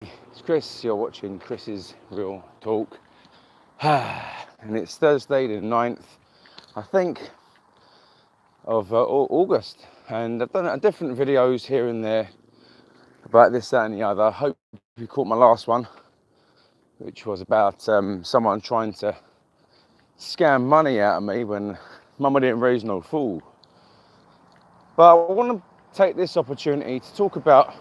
It's Chris, you're watching Chris's Real Talk. And it's Thursday the 9th, I think, of August. And I've done different videos here and there about this, that and the other. I hope you caught my last one, which was about someone trying to scam money out of me when mama didn't raise no fool. But I want to take this opportunity to talk about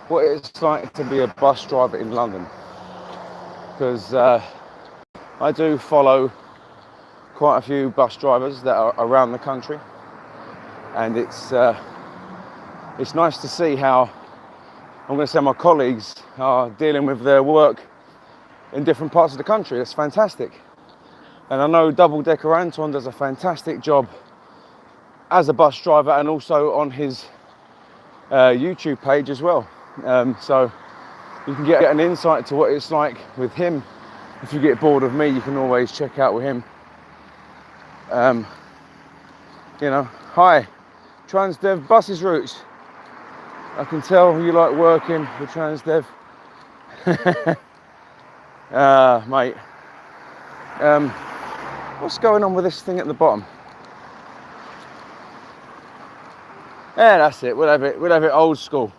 what it's like to be a bus driver in London, because I do follow quite a few bus drivers that are around the country, and it's nice to see how, I'm going to say, my colleagues are dealing with their work in different parts of the country. It's fantastic. And I know Double Decker Anton does a fantastic job as a bus driver and also on his YouTube page as well. So you can get an insight to what it's like with him. If you get bored of me, you can always check out with him. Hi, Transdev Buses Routes. I can tell you like working with Transdev. Mate. What's going on with this thing at the bottom? Yeah, that's it. We'll have it old school.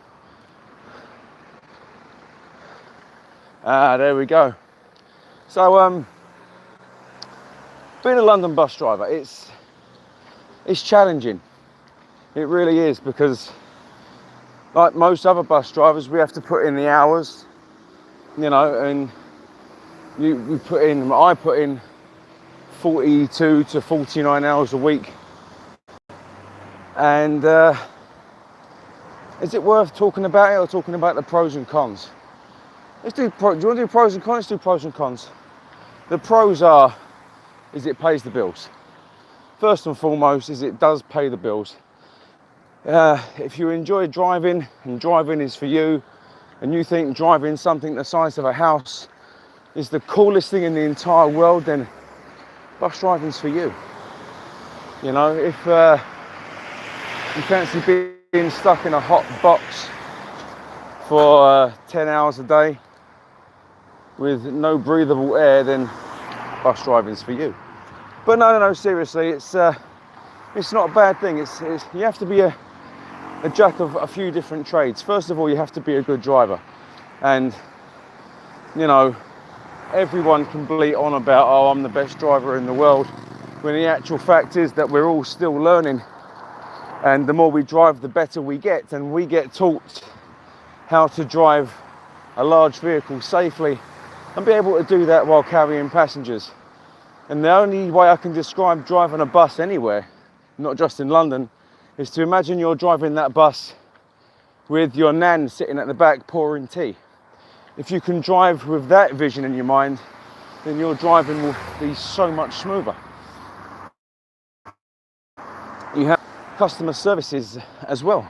There we go. So, being a London bus driver, it's challenging. It really is, because like most other bus drivers, we have to put in the hours, and I put in 42 to 49 hours a week. And is it worth talking about it or talking about the pros and cons? Do you want to do pros and cons? Let's do pros and cons. The pros is it pays the bills. First and foremost is it does pay the bills. If you enjoy driving and driving is for you, and you think driving something the size of a house is the coolest thing in the entire world, then bus driving's for you. If you fancy being stuck in a hot box for 10 hours a day with no breathable air, then bus driving's for you. But no, seriously, it's not a bad thing. It's you have to be a jack of a few different trades. First of all, you have to be a good driver, and everyone can bleat on about, oh, I'm the best driver in the world, when the actual fact is that we're all still learning, and the more we drive, the better we get, and we get taught how to drive a large vehicle safely and be able to do that while carrying passengers. And the only way I can describe driving a bus anywhere, not just in London, is to imagine you're driving that bus with your nan sitting at the back pouring tea. If you can drive with that vision in your mind, then your driving will be so much smoother. You have customer services as well.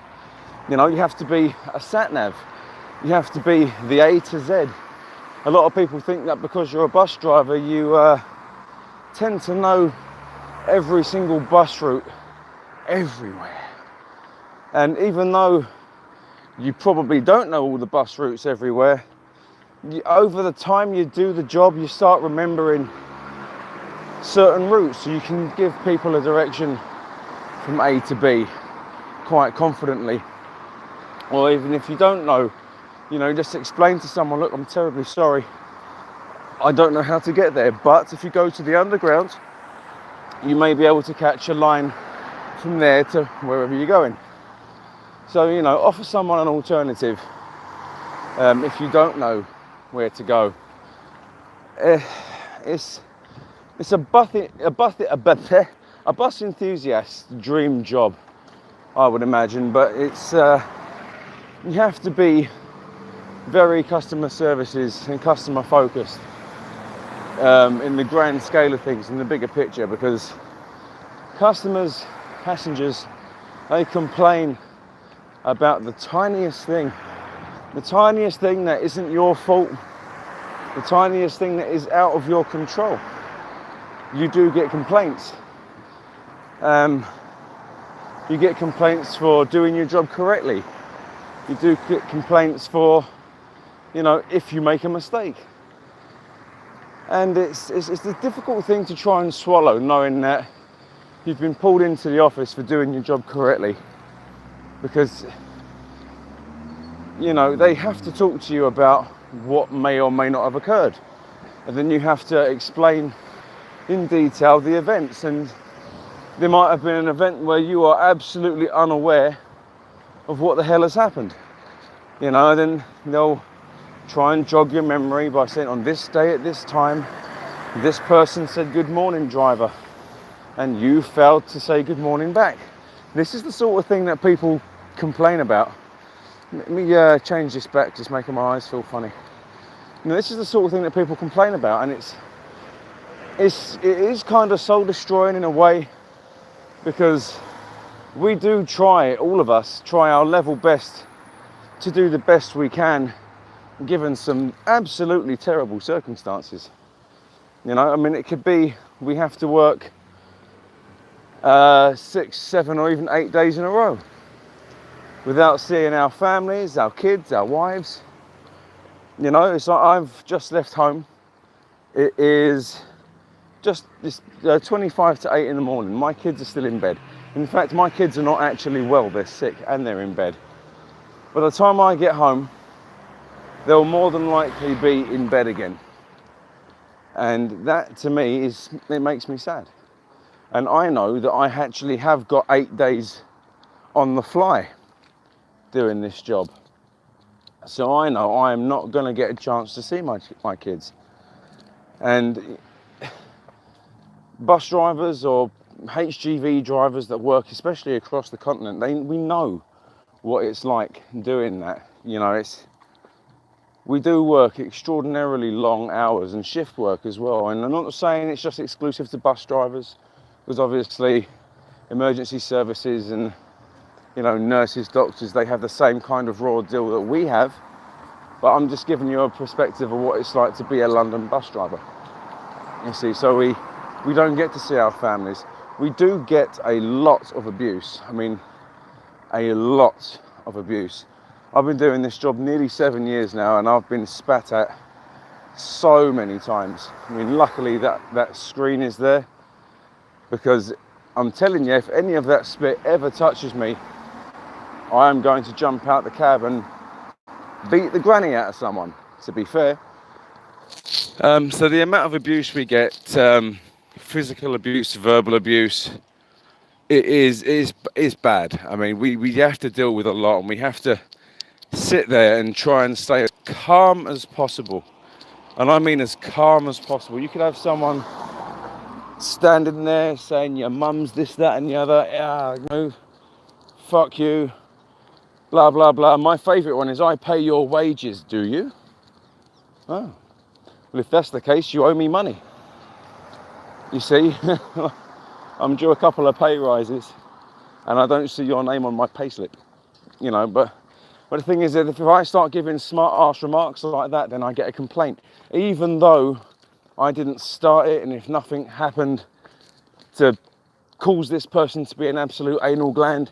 You have to be a sat nav. You have to be the A to Z. A lot of people think that because you're a bus driver, you tend to know every single bus route everywhere. And even though you probably don't know all the bus routes everywhere, over the time you do the job, you start remembering certain routes, so you can give people a direction from A to B quite confidently. Or even if you don't know, just explain to someone, look, I'm terribly sorry, I don't know how to get there, but if you go to the underground, you may be able to catch a line from there to wherever you're going. So, offer someone an alternative if you don't know where to go. It's a bus enthusiast's dream job, I would imagine, but it's you have to be very customer services and customer focused in the grand scale of things, in the bigger picture, because customers, passengers, they complain about the tiniest thing that isn't your fault, the tiniest thing that is out of your control. You do get complaints. You get complaints for doing your job correctly. You do get complaints for if you make a mistake. And it's a difficult thing to try and swallow, knowing that you've been pulled into the office for doing your job correctly, because they have to talk to you about what may or may not have occurred, and then you have to explain in detail the events. And there might have been an event where you are absolutely unaware of what the hell has happened, and then they'll try and jog your memory by saying, on this day at this time, this person said good morning, driver, and you failed to say good morning back. This is the sort of thing that people complain about. Let me change this back, just making my eyes feel funny. This is the sort of thing that people complain about, and it is kind of soul destroying in a way, because we do try, all of us try our level best to do the best we can, given some absolutely terrible circumstances. It could be we have to work 6, 7 or even 8 days in a row without seeing our families, our kids, our wives. It's like I've just left home. It is just 25 to 8 in the morning. My kids are still in bed. In fact, my kids are not actually well, they're sick and they're in bed. By the time I get home, they'll more than likely be in bed again. And that to me it makes me sad. And I know that I actually have got 8 days on the fly doing this job. So I know I am not going to get a chance to see my kids. And bus drivers or HGV drivers that work, especially across the continent, we know what it's like doing that. We do work extraordinarily long hours and shift work as well. And I'm not saying it's just exclusive to bus drivers, because obviously emergency services and nurses, doctors, they have the same kind of raw deal that we have. But I'm just giving you a perspective of what it's like to be a London bus driver. You see, so we don't get to see our families. We do get a lot of abuse. A lot of abuse. I've been doing this job nearly 7 years now, and I've been spat at so many times. Luckily that screen is there, because I'm telling you, if any of that spit ever touches me, I am going to jump out the cab and beat the granny out of someone, to be fair. So the amount of abuse we get, physical abuse, verbal abuse, it is bad. We have to deal with a lot, and we have to sit there and try and stay as calm as possible. And I mean as calm as possible. You could have someone standing there saying your mum's this, that and the other, fuck you, blah, blah, blah. My favourite one is, I pay your wages, do you? Oh. Well, if that's the case, you owe me money. You see, I'm due a couple of pay rises, and I don't see your name on my payslip. But the thing is that if I start giving smart-ass remarks like that, then I get a complaint. Even though I didn't start it, and if nothing happened to cause this person to be an absolute anal gland,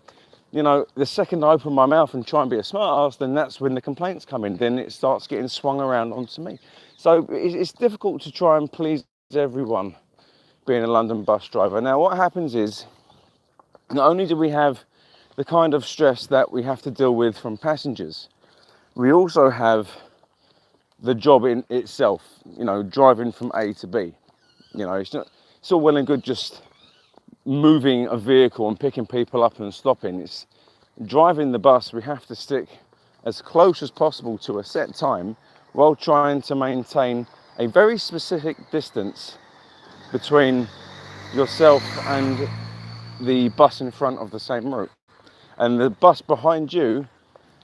the second I open my mouth and try and be a smart-ass, then that's when the complaints come in. Then it starts getting swung around onto me. So it's difficult to try and please everyone being a London bus driver. Now, what happens is, not only do we have the kind of stress that we have to deal with from passengers, we also have the job in itself, driving from A to B. It's all well and good just moving a vehicle and picking people up and stopping. It's driving the bus. We have to stick as close as possible to a set time while trying to maintain a very specific distance between yourself and the bus in front of the same route. And the bus behind you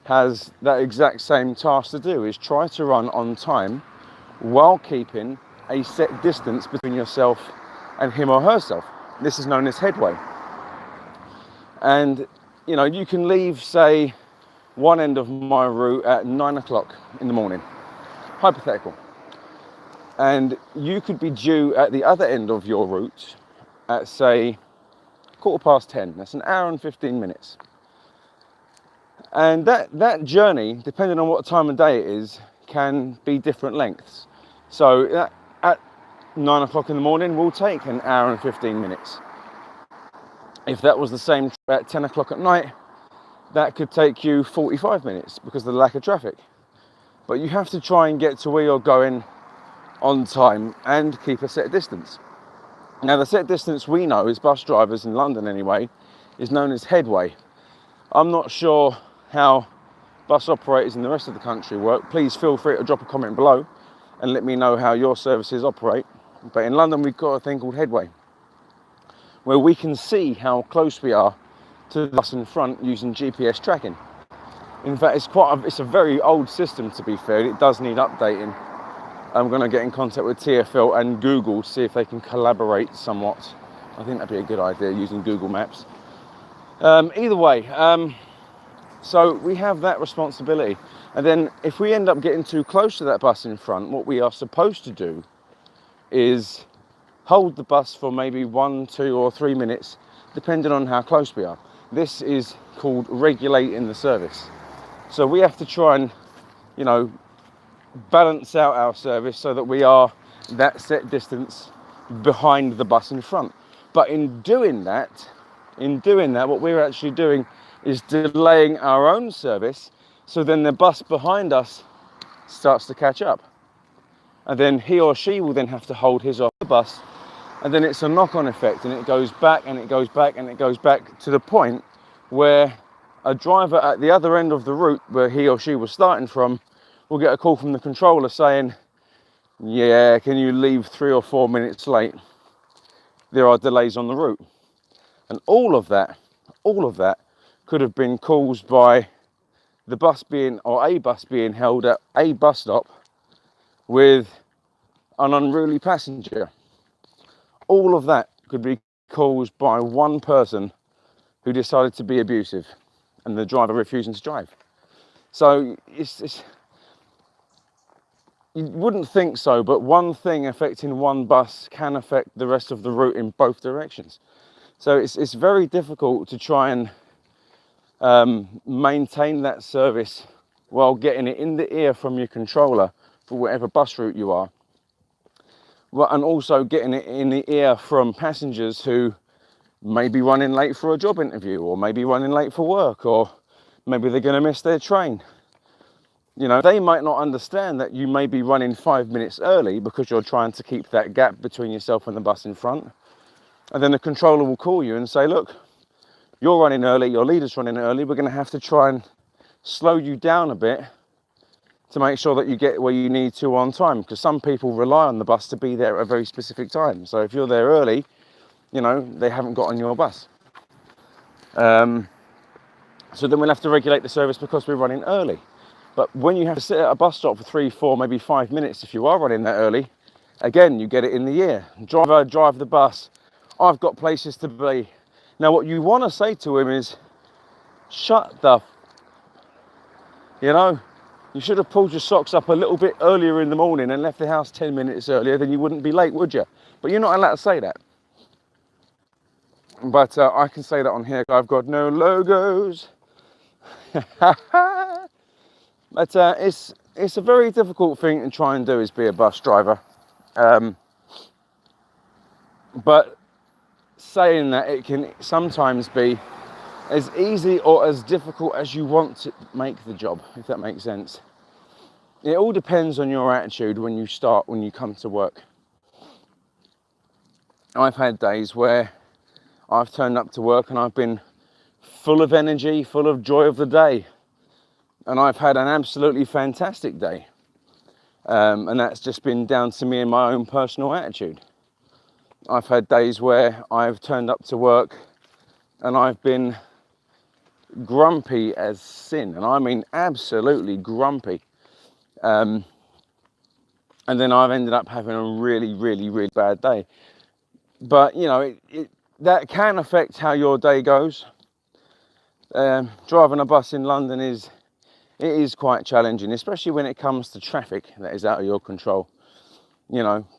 has that exact same task to do, is try to run on time while keeping a set distance between yourself and him or herself. This is known as headway. And you can leave, say, one end of my route at 9 o'clock in the morning, hypothetical, and you could be due at the other end of your route at, say, 10:15. That's an hour and 15 minutes. And that journey, depending on what time of day it is, can be different lengths. So at 9 o'clock in the morning will take an hour and 15 minutes. If that was the same at 10 o'clock at night, that could take you 45 minutes because of the lack of traffic. But you have to try and get to where you're going on time and keep a set distance. Now, the set distance we know as bus drivers in London anyway is known as headway. I'm not sure how bus operators in the rest of the country work. Please feel free to drop a comment below and let me know how your services operate. But in London, we've got a thing called headway, where we can see how close we are to the bus in front using GPS tracking. In fact, it's a very old system, to be fair. It does need updating. I'm going to get in contact with TfL and Google to see if they can collaborate somewhat. I think that'd be a good idea, using Google Maps. Either way, so we have that responsibility. And then if we end up getting too close to that bus in front, what we are supposed to do is hold the bus for maybe 1, 2 or 3 minutes, depending on how close we are. This is called regulating the service. So we have to try and, balance out our service so that we are that set distance behind the bus in front. But in doing that, what we're actually doing is delaying our own service, so then the bus behind us starts to catch up. And then he or she will then have to hold his off the bus, and then it's a knock-on effect, and it goes back and it goes back and it goes back to the point where a driver at the other end of the route where he or she was starting from will get a call from the controller saying, yeah, can you leave 3 or 4 minutes late? There are delays on the route. And all of that could have been caused by a bus being held at a bus stop with an unruly passenger. All of that could be caused by one person who decided to be abusive and the driver refusing to drive. So you wouldn't think so, but one thing affecting one bus can affect the rest of the route in both directions. So it's very difficult to try and maintain that service while getting it in the ear from your controller for whatever bus route you are. Well, and also getting it in the ear from passengers who may be running late for a job interview, or maybe running late for work, or maybe they're going to miss their train. They might not understand that you may be running 5 minutes early because you're trying to keep that gap between yourself and the bus in front. And then the controller will call you and say, look, you're running early, your leader's running early, we're going to have to try and slow you down a bit to make sure that you get where you need to on time, because some people rely on the bus to be there at a very specific time. So if you're there early, they haven't got on your bus. So then we'll have to regulate the service because we're running early. But when you have to sit at a bus stop for 3, 4, maybe 5 minutes, if you are running that early, again, you get it in the ear. Driver, drive the bus. I've got places to be. Now, what you want to say to him is, shut the... You should have pulled your socks up a little bit earlier in the morning and left the house 10 minutes earlier, then you wouldn't be late, would you? But you're not allowed to say that. But I can say that on here. I've got no logos. But it's a very difficult thing to try and do, is be a bus driver. But saying that, it can sometimes be as easy or as difficult as you want to make the job, if that makes sense. It all depends on your attitude when you come to work. I've had days where I've turned up to work and I've been full of energy, full of joy of the day. And I've had an absolutely fantastic day. And that's just been down to me and my own personal attitude. I've had days where I've turned up to work and I've been grumpy as sin. And I mean absolutely grumpy. And then I've ended up having a really, really, really bad day. But, that can affect how your day goes. Driving a bus in London is quite challenging, especially when it comes to traffic that is out of your control.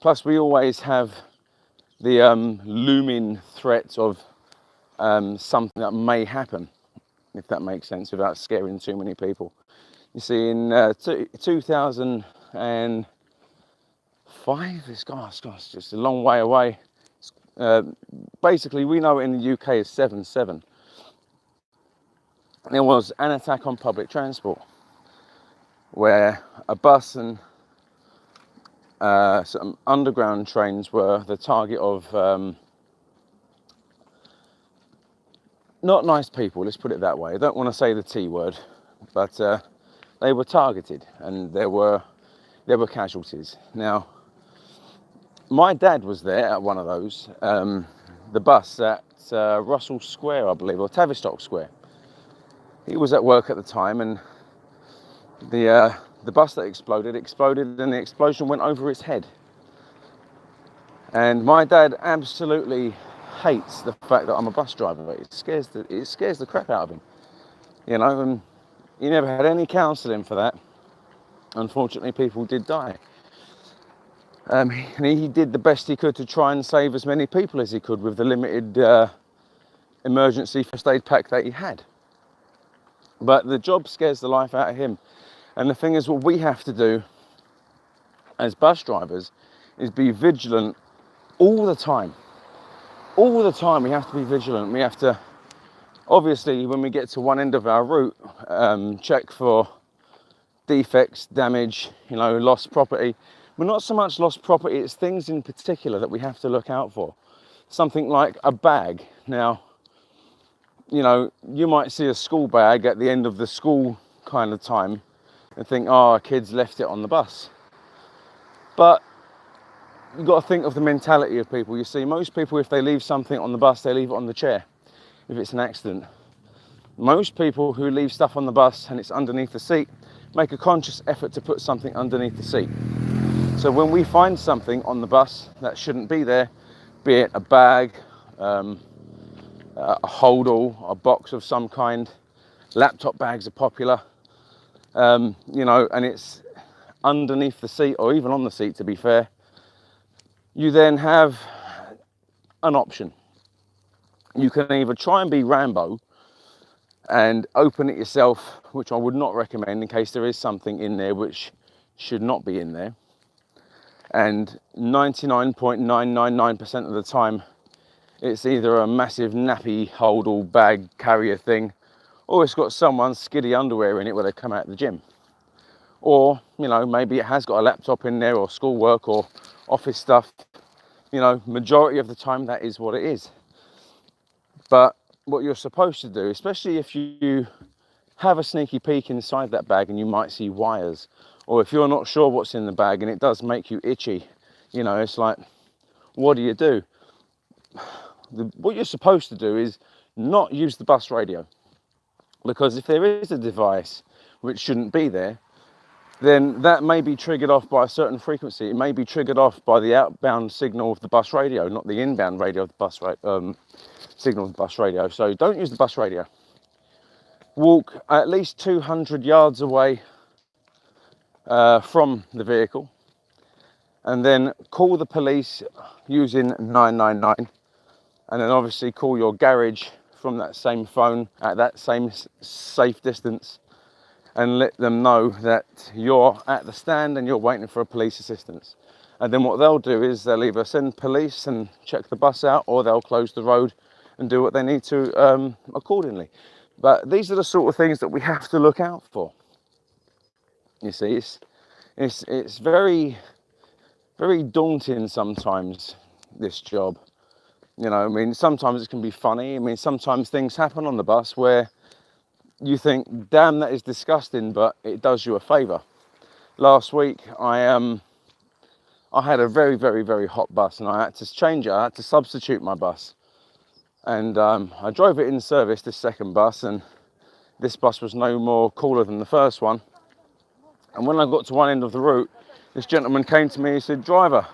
Plus we always have the looming threat of something that may happen, if that makes sense, without scaring too many people. You see, in 2005, it's just a long way away. Basically, we know it in the UK is 7/7. There was an attack on public transport where a bus and some underground trains were the target of not nice people, let's put it that way. I don't want to say the T word, but they were targeted and there were casualties. Now, my dad was there at one of those, the bus at Russell Square, I believe, or Tavistock Square. He was at work at the time, and the bus that exploded and the explosion went over his head. And my dad absolutely hates the fact that I'm a bus driver. It scares the crap out of him, you know. And he never had any counselling for that. Unfortunately, people did die. And he did the best he could to try and save as many people as he could with the limited emergency first aid pack that he had. But the job scares the life out of him. And the thing is, what we have to do as bus drivers is be vigilant all the time. All the time we have to be vigilant. We have to, obviously, when we get to one end of our route, check for defects, damage, you know, lost property. But not so much lost property, it's things in particular that we have to look out for. Something like a bag. Now, you know, you might see a school bag at the end of the school kind of time and think, oh, a kid's left it on the bus. But you've got to think of the mentality of people. You see, most people, if they leave something on the bus, they leave it on the chair if it's an accident. Most people who leave stuff on the bus and it's underneath the seat make a conscious effort to put something underneath the seat. So when we find something on the bus that shouldn't be there, be it a bag, a holdall, a box of some kind, laptop bags are popular, you know, and it's underneath the seat or even on the seat, to be fair, you then have an option. You can either try and be Rambo and open it yourself, which I would not recommend in case there is something in there which should not be in there. And 99.999% of the time, it's either a massive nappy holdall bag carrier thing, or it's got someone's skiddy underwear in it where they come out of the gym. Or, you know, maybe it has got a laptop in there or schoolwork or office stuff. You know, majority of the time that is what it is. But what you're supposed to do, especially if you have a sneaky peek inside that bag and you might see wires, or if you're not sure what's in the bag and it does make you itchy, you know, it's like, what do? What you're supposed to do is not use the bus radio, because if there is a device which shouldn't be there, then that may be triggered off by a certain frequency. It may be triggered off by the outbound signal of the bus radio, not the inbound radio of the bus signal of the bus radio. So don't use the bus radio. Walk at least 200 yards away from the vehicle, and then call the police using 999, and then obviously call your garage from that same phone at that same safe distance, and let them know that you're at the stand and you're waiting for a police assistance. And then what they'll do is they'll either send police and check the bus out, or they'll close the road and do what they need to accordingly. But these are the sort of things that we have to look out for. You see, it's very, very daunting sometimes, this job. You know, I mean, sometimes it can be funny. I mean, sometimes things happen on the bus where you think, damn, that is disgusting, but it does you a favour. Last week, I had a very, very, very hot bus, and I had to change it. I had to substitute my bus. And I drove it in service, this second bus, and this bus was no more cooler than the first one. And when I got to one end of the route, this gentleman came to me and said, "Driver,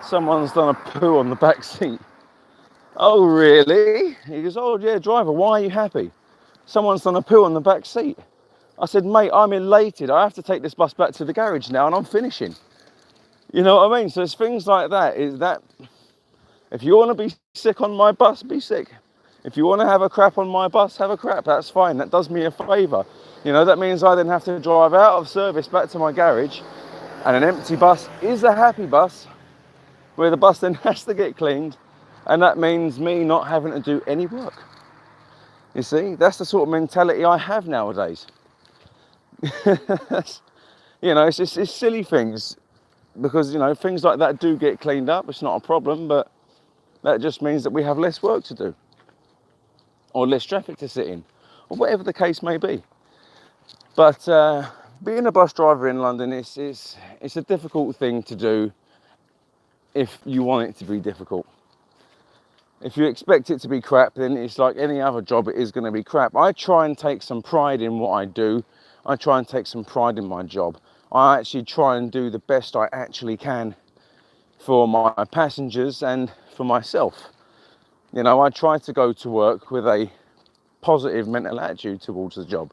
someone's done a poo on the back seat." "Oh, really?" He goes, "Oh, yeah, driver, why are you happy? Someone's done a poo on the back seat." I said, "Mate, I'm elated. I have to take this bus back to the garage now and I'm finishing." You know what I mean? So it's things like that. Is that if you want to be sick on my bus, be sick. If you want to have a crap on my bus, have a crap. That's fine. That does me a favour. You know, that means I then have to drive out of service back to my garage, and an empty bus is a happy bus, where the bus then has to get cleaned, and that means me not having to do any work. You see, that's the sort of mentality I have nowadays. You know, it's silly things, because, you know, things like that do get cleaned up. It's not a problem, but that just means that we have less work to do, or less traffic to sit in, or whatever the case may be. But being a bus driver in London, it's a difficult thing to do if you want it to be difficult. If you expect it to be crap, then it's like any other job, it is going to be crap. I try and take some pride in what I do. I try and take some pride in my job. I actually try and do the best I actually can for my passengers and for myself. You know, I try to go to work with a positive mental attitude towards the job.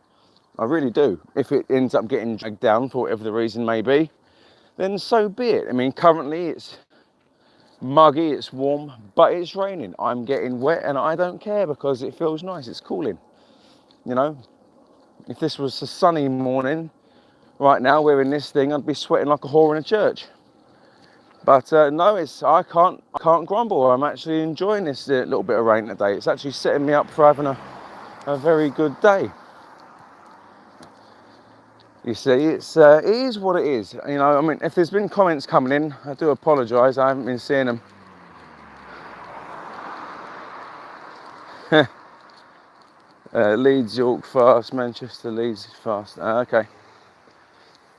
I really do. If it ends up getting dragged down for whatever the reason may be, then so be it. I mean, currently it's muggy, it's warm, but it's raining. I'm getting wet and I don't care, because it feels nice, it's cooling. You know, if this was a sunny morning right now wearing this thing, I'd be sweating like a whore in a church. But no, I can't grumble. I'm actually enjoying this little bit of rain today. It's actually setting me up for having a very good day. You see, it is what it is. You know, I mean, if there's been comments coming in, I do apologise. I haven't been seeing them. Leeds, York fast, Manchester, Leeds fast. Okay.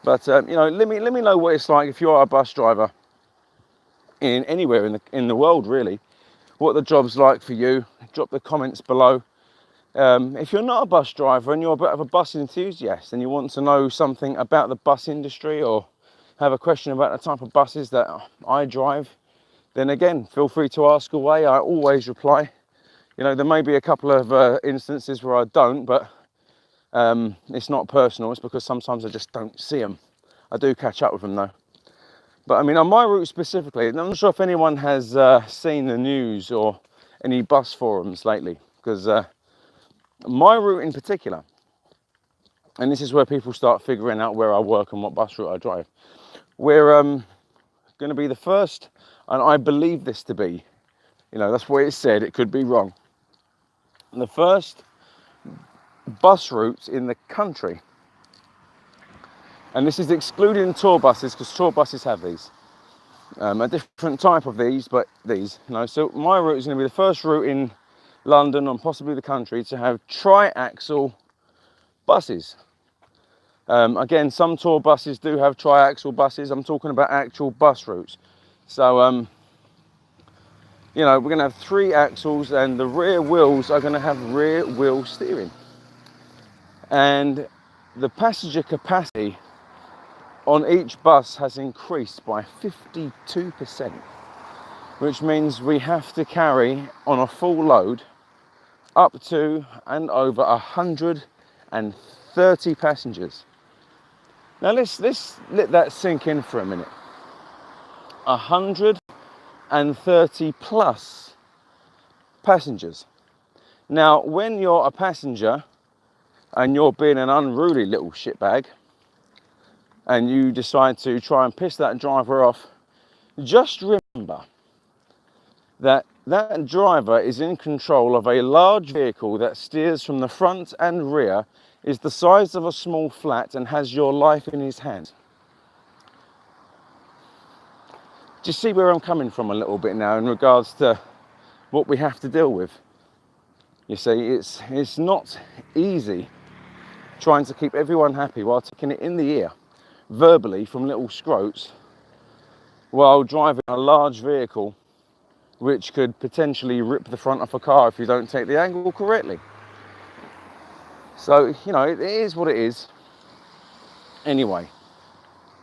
But you know, let me know what it's like if you are a bus driver in anywhere in the world, really. What the job's like for you. Drop the comments below. If you're not a bus driver and you're a bit of a bus enthusiast and you want to know something about the bus industry, or have a question about the type of buses that I drive, then again, feel free to ask away. I always reply. You know, there may be a couple of instances where I don't, but it's not personal. It's because sometimes I just don't see them. I do catch up with them though. But I mean, on my route specifically, I'm not sure if anyone has seen the news or any bus forums lately, because my route in particular, and this is where people start figuring out where I work and what bus route I drive, we're going to be the first, and I believe this to be, you know, that's what it said, it could be wrong, the first bus route in the country, and this is excluding tour buses, because tour buses have these, a different type of these, but these, you know. So my route is going to be the first route in London and possibly the country to have triaxle buses. Again, some tour buses do have triaxle buses. I'm talking about actual bus routes. So, you know, we're going to have 3 axles, and the rear wheels are going to have rear wheel steering. And the passenger capacity on each bus has increased by 52%, which means we have to carry on a full load up to and over 130 passengers. Now let's let that sink in for a minute. 130 plus passengers. Now, when you're a passenger and you're being an unruly little shitbag and you decide to try and piss that driver off, just remember that that driver is in control of a large vehicle that steers from the front and rear, is the size of a small flat, and has your life in his hands. Do you see where I'm coming from a little bit now in regards to what we have to deal with? You see, it's not easy trying to keep everyone happy while taking it in the ear verbally from little scroats while driving a large vehicle which could potentially rip the front off a car if you don't take the angle correctly. So, you know, it is what it is. Anyway,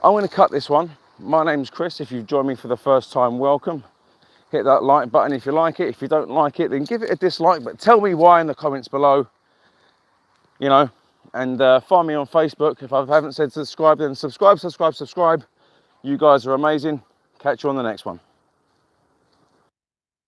I'm going to cut this one. My name's Chris. If you've joined me for the first time, welcome. Hit that like button if you like it. If you don't like it, then give it a dislike, but tell me why in the comments below, you know. And find me on Facebook. If I haven't said subscribe, then subscribe. You guys are amazing. Catch you on the next one.